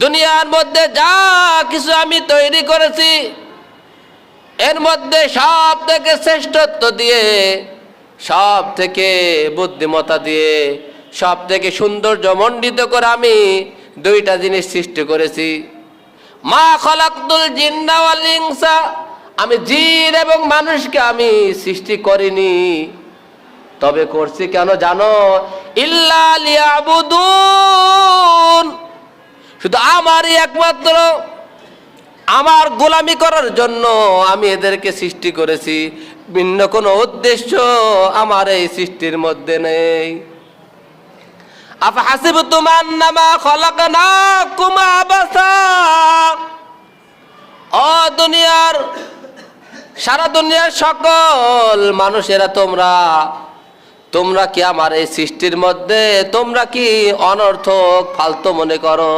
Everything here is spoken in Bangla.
দুনিয়ার মধ্যে যা কিছু আমি তৈরি করেছি এর মধ্যে সব থেকে শ্রেষ্ঠত্ব দিয়ে, সব থেকে বুদ্ধিমত্তা দিয়ে, সব থেকে সৌন্দর্য মণ্ডিত করে আমি দুইটা জিনিস সৃষ্টি করেছি। মা খলাকতুল জিন্না ওয়াল ইনসা, আমি জিন এবং মানুষকে আমি সৃষ্টি করিনি, তবে করছি কেন জানো? ইল্লা লিয়াবুদুন, শুধু আমারই একমাত্র আমার গোলামি করার জন্য আমি এদেরকে সৃষ্টি করেছি, ভিন্ন কোনো উদ্দেশ্য আমার এই সৃষ্টির মধ্যে নেই। আফহাসিবতুম আন্নামা খলাকনাকুম আবাসা, ও দুনিয়ার সারা দুনিয়ার সকল মানুষেরা, তোমরা কি আমার এই সৃষ্টির মধ্যে তোমরা কি অনর্থক ফালতু মনে করো?